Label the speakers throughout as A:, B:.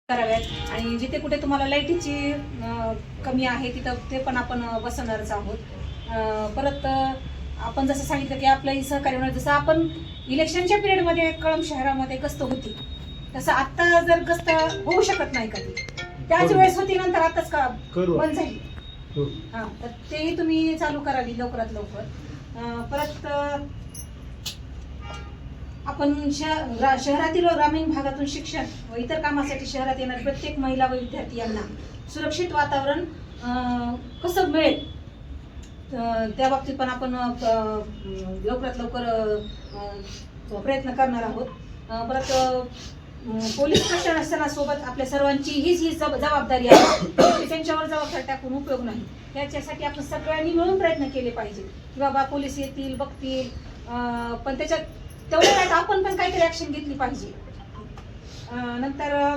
A: कराव्यात आणि जिथे कुठे तुम्हाला लाईटीची कमी आहे तिथं ते पण आपण बसवणारच आहोत। परत आपण जसं सांगितलं की आपलं सहकार्य होणार, जसं आपण इलेक्शनच्या पिरियडमध्ये कळंब शहरामध्ये गस्त होती तसं आता जर गस्त होऊ शकत नाही कधी, त्याच वेळेस होती, नंतर आताच का बंद झाली। हां, तर तेही तुम्ही चालू करावी लवकरात लवकर। परत आपण शहरातील व ग्रामीण भागातून शिक्षण व इतर कामासाठी शहरात येणारे प्रत्येक महिला व विद्यार्थी यांना सुरक्षित वातावरण कसं मिळेल त्या बाबतीत पण आपण लवकरात लवकर प्रयत्न करणार आहोत। परत पोलीस प्रशासनासोबत आपल्या सर्वांची ही जबाबदारी आहे, त्यांच्यावर जबाबदारी टाकून उपयोग नाही। त्याच्यासाठी आपण सगळ्यांनी मिळून प्रयत्न केले पाहिजे की बाबा पोलीस येतील बघतील, पण त्याच्यात तेवढं नाही, आपण पण काहीतरी ऍक्शन घेतली पाहिजे। नंतर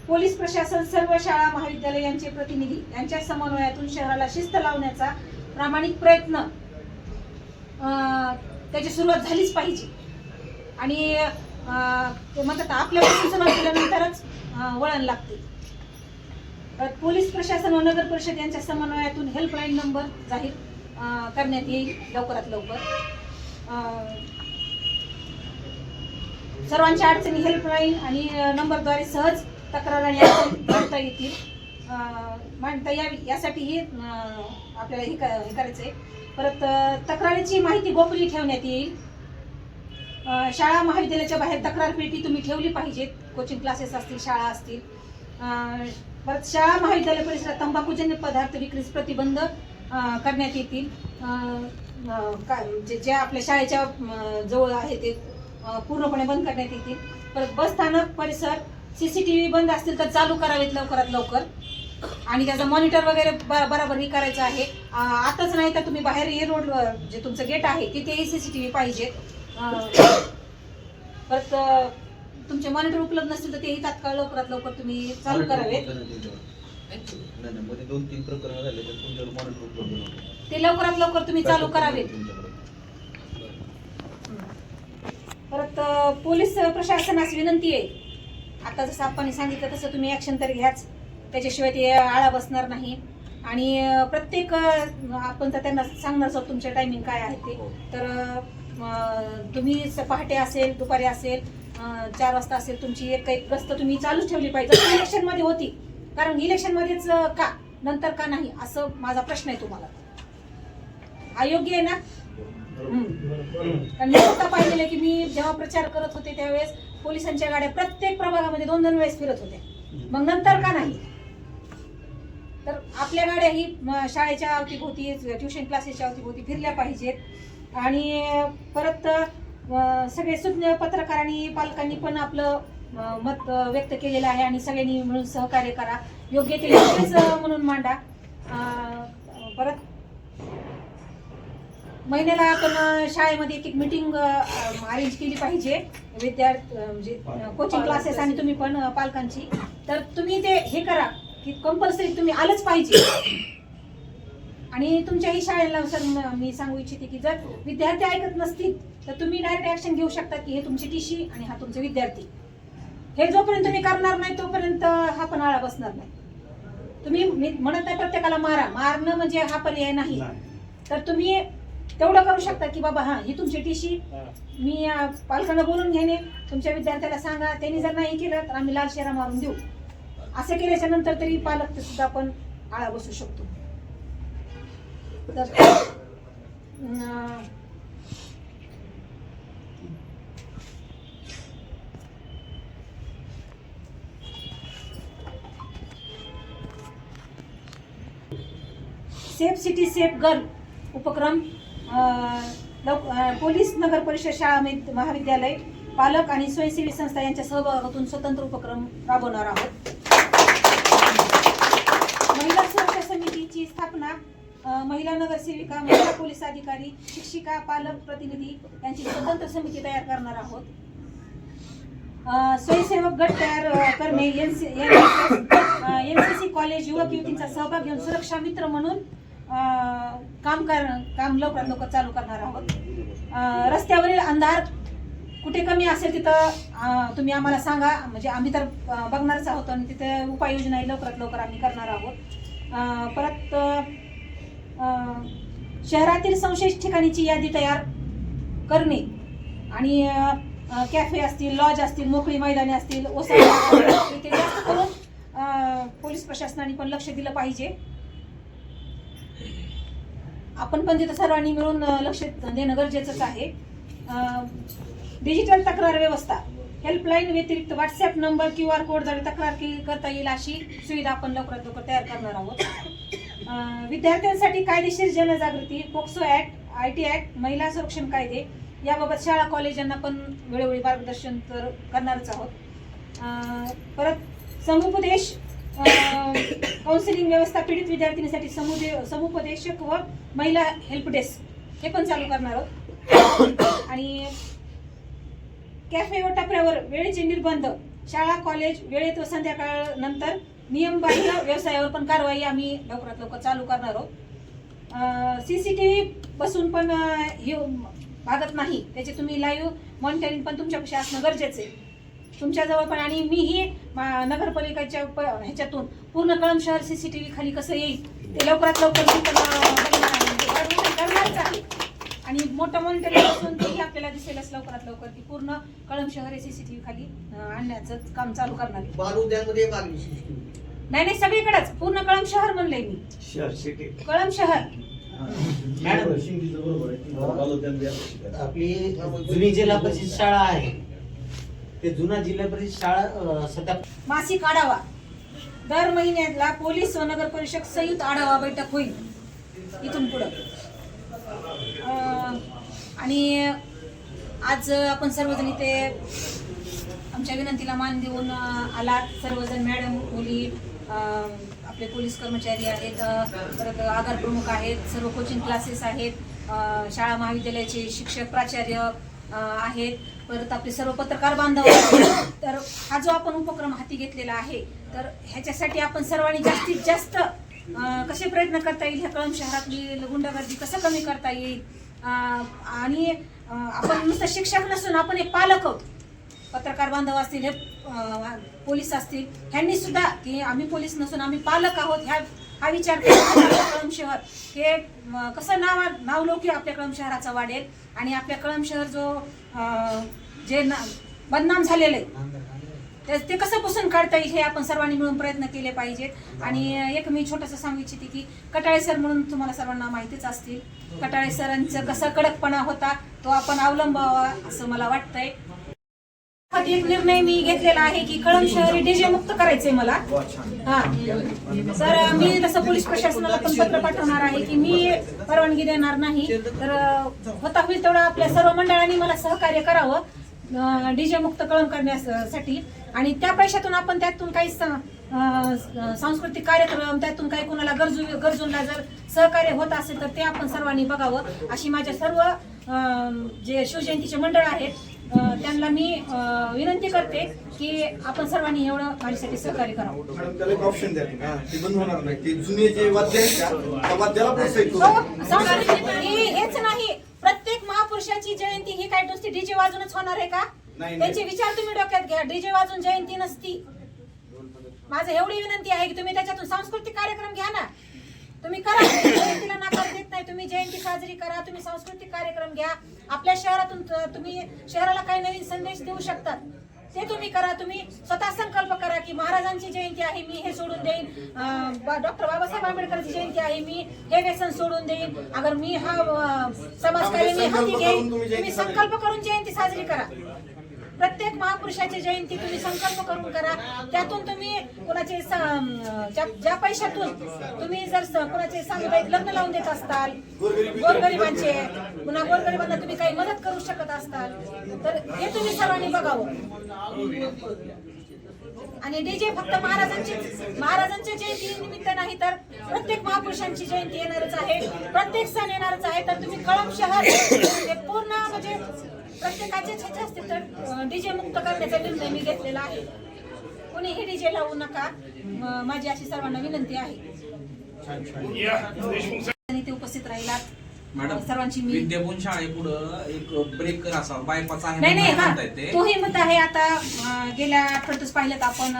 A: पोलीस प्रशासन सर्व शाळा महाविद्यालय यांचे प्रतिनिधी यांच्या समन्वयातून शहराला शिस्त लावण्याचा प्रामाणिक प्रयत्न त्याची सुरुवात झालीच पाहिजे आणि ते म्हणतात आपल्यापासून सुरुवात केल्यानंतरच वळण लागते। पोलीस प्रशासन व नगर परिषद यांच्या समन्वयातून हेल्पलाईन नंबर जाहीर करण्यात येईल लवकरात लवकर। सर्वांच्या अडचणी हेल्पलाईन आणि नंबरद्वारे सहज तक्रार आणि मांडता येतील, मांडता यावी यासाठीही आपल्याला हे करायचं आहे। परत तक्रारीची माहिती गोपनीय ठेवण्यात येईल। शाळा महाविद्यालयाच्या बाहेर तक्रार पेटी तुम्ही ठेवली पाहिजेत, कोचिंग क्लासेस असतील, शाळा असतील। परत शाळा महाविद्यालय परिसरात तंबाखूजन्य पदार्थ विक्रीस प्रतिबंध करण्यात येतील, जे आपल्या शाळेच्या जवळ आहे ते पूर्णपणे बंद करण्यात येतील। परत बस स्थानक परिसर CCTV बंद असतील तर चालू करावेत लवकरात लवकर आणि त्याचं मॉनिटर वगैरे बरोबर हे करायचं आहे। आताच नाही तर तुम्ही बाहेर हे रोड जे तुमचं गेट आहे तिथेही CCTV पाहिजेत। परत तुमचे मॉनिटर उपलब्ध नसतील तर तेही तात्काळ लवकरात लवकर तुम्ही चालू करावेत।
B: दोन-तीन प्रकरण झाले तर तुमच्याकडे मॉनिटर उपलब्ध नव्हते,
A: ते लवकरात लवकर तुम्ही चालू करावेत। परत पोलीस प्रशासनास विनंती आहे, आता जसं आपण सांगितलं तसं तुम्ही ऍक्शन तर घ्याच, त्याच्याशिवाय ते आळा बसणार नाही। आणि प्रत्येक आपण तर त्यांना सांगणार आहोत तुमचे टायमिंग काय आहे ते, तर तुम्ही पहाटे असेल, दुपारी असेल, 4 वाजता असेल, तुमची एक गस्त तुम्ही चालूच ठेवली पाहिजे। इलेक्शन मध्ये होती, कारण इलेक्शन मध्येच का नंतर का नाही असं माझा प्रश्न आहे तुम्हाला, अयोग्य आहे ना? कारण मी स्वतः पाहिलेलं की मी जेव्हा प्रचार करत होते त्यावेळेस पोलिसांच्या गाड्या प्रत्येक प्रभागामध्ये 2-2 वेळेस फिरत होत्या, मग नंतर का नाही? तर आपल्या गाड्या ही शाळेच्या अवतीभोवती, ट्युशन क्लासेसच्या अवतीभोवती फिरल्या पाहिजेत। आणि परत सगळे सुज्ञ पत्रकारांनी पालकांनी पण आपलं मत व्यक्त केलेलं आहे आणि सगळ्यांनी मिळून सहकार्य करा, योग्य ते योग्यच म्हणून मांडा। परत महिन्याला आपण शाळेमध्ये एक मीटिंग अरेंज केली पाहिजे, विद्यार्थी म्हणजे कोचिंग क्लासेस आणि तुम्ही पण पालकांची, तर तुम्ही ते हे करा की कंपल्सरी तुम्ही आलंच पाहिजे। आणि तुमच्याही शाळेला सर मी सांगू इच्छिते की जर विद्यार्थी ऐकत नसतील तर तुम्ही डायरेक्ट ऍक्शन घेऊ शकता की हे तुमची TC आणि हा तुमचे विद्यार्थी, हे जोपर्यंत तुम्ही करणार नाही तोपर्यंत हा पण आळा बसणार नाही। तुम्ही म्हणत नाही प्रत्येकाला मारणं म्हणजे हा पर्याय नाही, तर तुम्ही तेवढं करू शकता की बाबा हा ही तुमची TC, मी पालकांना बोलून घेणे, तुमच्या विद्यार्थ्याला सांगा, त्यांनी जर नाही केलं तर आम्ही लाल शेरा मारून देऊ, असं केल्याच्या नंतर तरी पालक सुद्धा आपण आळा बसू शकतो। तर सेफ सिटी सेफ गर्ल उपक्रम पोलीस, नगर परिषद, शाळा महाविद्यालय, पालक आणि स्वयंसेवी संस्था यांच्या सहभागातून स्वतंत्र उपक्रम राबवणार आहोत। महिला सुरक्षा समितीची स्थापना महिला नगरसेविका, महिला पोलीस अधिकारी, शिक्षिका, पालक प्रतिनिधी यांची स्वतंत्र समिती तयार करणार आहोत। स्वयंसेवक गट तयार करणे, NCC कॉलेज युवक युवतींचा सहभाग घेऊन सुरक्षा मित्र म्हणून काम लवकरात लवकर चालू करणार आहोत। रस्त्यावरील अंधार कुठे कमी असेल तिथं तुम्ही आम्हाला सांगा, म्हणजे आम्ही तर बघणारच आहोत आणि तिथे उपाययोजना लवकरात लवकर आम्ही करणार आहोत. परत शहरातील संशयित ठिकाणीची यादी तयार करणे आणि कॅफे असतील, लॉज असतील, मोकळी मैदाने असतील, ओसाड ते जास्त करून पोलीस प्रशासनाने पण लक्ष दिलं पाहिजे. आपण पण तिथं सर्वांनी मिळून लक्ष देणं गरजेचंच आहे. डिजिटल तक्रार व्यवस्था, हेल्पलाईन व्यतिरिक्त व्हॉट्सअप नंबर, QR कोडद्वारे तक्रार करता येईल अशी सुविधा आपण लवकरात लवकर तयार करणार आहोत. विद्यार्थ्यांसाठी कायदेशीर जनजागृती, पोक्सो ऍक्ट, IT ऍक्ट, महिला संरक्षण कायदे याबाबत शाळा कॉलेजांना पण वेळोवेळी मार्गदर्शन तर करणारच आहोत. परत समुपदेश, काउन्सिलिंग व्यवस्था, पीडित विद्यार्थिनीसाठी समुपदेशक व महिला हेल्प डेस्क हे पण चालू करणार आहोत. आणि कॅफे व टपऱ्यावर वेळेचे निर्बंध, शाळा कॉलेज वेळेत व संध्याकाळ नंतर नियमबाह्य व्यवसायावर पण कारवाई आम्ही लवकरात लवकर चालू करणार आहोत. CCTV बसून पण हे भागत नाही, त्याचे तुम्ही लाईव्ह मॉनिटरिंग पण तुमच्यापाशी असणं गरजेचं आहे तुमच्याजवळ पण. आणि मीही नगरपालिकेच्या ह्याच्यातून पूर्ण कळंब शहर CCTV खाली कसं येईल ते लवकरात लवकर मी पण करणारच आहे. आणि मोठं मॉनिटरिंग असून तेही आपल्याला दिसेलच लवकरात लवकर की पूर्ण कळंब शहर हे CCTV खाली आणण्याचं काम चालू करणार आहे. नाही सगळीकडेच पूर्ण कळंब शहर म्हणलंय मी, कळंब शहर.
C: आपली जुनी जिल्हा परिषद शाळा आहे, ते जुना जिल्हा परिषद शाळा सध्या
A: मासिक आढावा, दर महिन्याला पोलीस व नगर परिषद संयुक्त आढावा बैठक होईल इथून पुढं. आणि आज आपण सर्वजण इथे आमच्या विनंतीला मान देऊन आलात. सर्वजण मॅडम, मुली, आपले पोलीस कर्मचारी आहेत, परत आगार प्रमुख आहेत, सर्व कोचिंग क्लासेस आहेत, शाळा महाविद्यालयाचे शिक्षक प्राचार्य आहेत, परत आपले सर्व पत्रकार बांधव आहेत. तर हा जो आपण उपक्रम हाती घेतलेला आहे तर ह्याच्यासाठी आपण सर्वांनी जास्तीत जास्त कसे प्रयत्न करता येईल, ह्या कळंब शहरातली गुंडागर्दी कसं कमी करता येईल. आणि आपण नुसतं शिक्षक नसून आपण एक पालक आहोत, पत्रकार बांधव असतील, हे पोलीस असतील, ह्यांनी सुद्धा की आम्ही पोलीस नसून आम्ही पालक आहोत हा विचार करून कळंब शहर हे कसं नावलौकिक आपल्या कळंब शहराचा वाढेल आणि आपल्या कळंब शहर जो जे बदनाम झालेलं आहे ते कसं पुसून काढता येईल हे आपण सर्वांनी मिळून प्रयत्न केले पाहिजेत. आणि एक मी छोटंसं सांगू इच्छिते की कटाळे सर म्हणून तुम्हाला सर्वांना माहितीच असतील, कटाळे सरांचं कसं कडकपणा होता तो आपण अवलंबावा असं मला वाटतंय. एक निर्णय मी घेतलेला आहे की कळंब शहर DJ मुक्त करायचंय मला. हा तर मी तसं पोलीस प्रशासनाला पण पत्र पाठवणार आहे की मी परवानगी देणार नाही, तर होता होईल तेवढं आपल्या सर्व मंडळांनी मला सहकार्य करावं DJ मुक्त कळंब करण्यासाठी. आणि त्या पैशातून आपण त्यातून काही सांस्कृतिक कार्यक्रम, त्यातून काही कोणाला गरजूंना जर सहकार्य होत असेल तर ते आपण सर्वांनी बघावं अशी माझ्या सर्व जे शिवजयंतीचे मंडळ आहेत त्यांना मी विनंती करते की आपण सर्वांनी एवढं माझ्यासाठी सहकार्य करावं.
D: मॅडम त्याला एक ऑप्शन द्या, ते बंद होणार नाही, ते जुने जे वाद्य आहेत त्या वाद्याला प्रोत्साहित करू.
A: हेच नाही, प्रत्येक महापुरुषाची जयंती ही काय नुसती DJ वाजूनच होणार आहे का? त्यांचे विचार तुम्ही डोक्यात घ्या. DJ वाजून जयंती नसती. माझं एवढी विनंती आहे की तुम्ही त्याच्यातून सांस्कृतिक कार्यक्रम घ्या ना, तुम्ही करा. जयंतीला नकार देत नाही, तुम्ही जयंती साजरी करा, तुम्ही सांस्कृतिक कार्यक्रम घ्या. आपल्या शहरातून तुम्ही शहराला काही नवीन संदेश देऊ शकतात ते तुम्ही करा. तुम्ही स्वतः संकल्प करा की महाराजांची जयंती आहे मी हे सोडून देईन, डॉक्टर बाबासाहेब आंबेडकरची जयंती आहे मी हे व्यसन सोडून देईन, अगर मी हा समाजकार्य मी हाती घेईन. तुम्ही संकल्प करून जयंती साजरी करा. प्रत्येक महापुरुषाची जयंती तुम्ही संकल्प करून करा. त्यातून तुम्ही कोणाचे ज्या पैशातून तुम्ही जर कोणाचे सामुदायिक लग्न लावून देत असताल, गोरगरिबांचे, पुन्हा गोरगरिबांना तुम्ही काही मदत करू शकत असताल तर हे तुम्ही सर्वांनी बघावं. आणि DJ फक्त महाराजांच्या जयंती निमित्त नाही तर प्रत्येक महापुरुषांची जयंती येणारच आहे, प्रत्येक सण येणारच आहे. तर तुम्ही कळंब शहर हे पूर्ण म्हणजे प्रत्येकाचे छाछा असतील तर DJ मुक्त करण्याचा निर्णय मी घेतलेला आहे. कोणीही DJ लावू नका, माझी अशी सर्वांना विनंती आहे. ते उपस्थित राहिलात
B: मॅडम
A: सर्वांची मी
B: विद्याभूषण शाळेपुढं एक ब्रेकर असा बायपास आहे
A: नाही नाही
B: म्हणून
A: हा
B: म्हणतायत ते.
A: तोही मुद्दा आहे. आता गेल्या आठवड्यातच पाहिलं तर आपण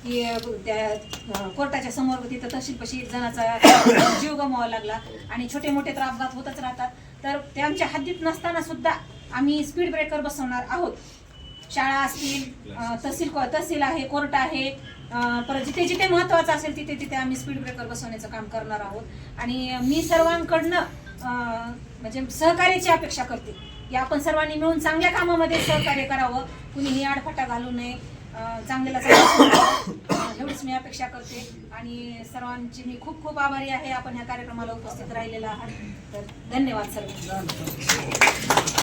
A: की त्या कोर्टाच्या समोर तिथं तहसीलपाशी एक जणाचा जीव गमवावा लागला आणि छोटे मोठे तर अपघात होतच राहतात. तर ते आमच्या हद्दीत नसताना सुद्धा आम्ही स्पीड ब्रेकर बसवणार आहोत. शाळा असतील, तहसील आहे, कोर्ट आहे, परत जिथे जिथे महत्वाचं असेल तिथे तिथे आम्ही स्पीड ब्रेकर बसवण्याचं काम करणार आहोत. आणि मी सर्वांकडनं म्हणजे सहकार्याची अपेक्षा करते की आपण सर्वांनी मिळून चांगल्या कामामध्ये सहकार्य करावं, कुणीही आडफाटा घालू नये, चांगल्याला चांगलं एवढीच मी अपेक्षा करते. आणि सर्वांची मी खूप खूप आभारी आहे आपण ह्या कार्यक्रमाला उपस्थित राहिलेला आहात. तर धन्यवाद सर्व.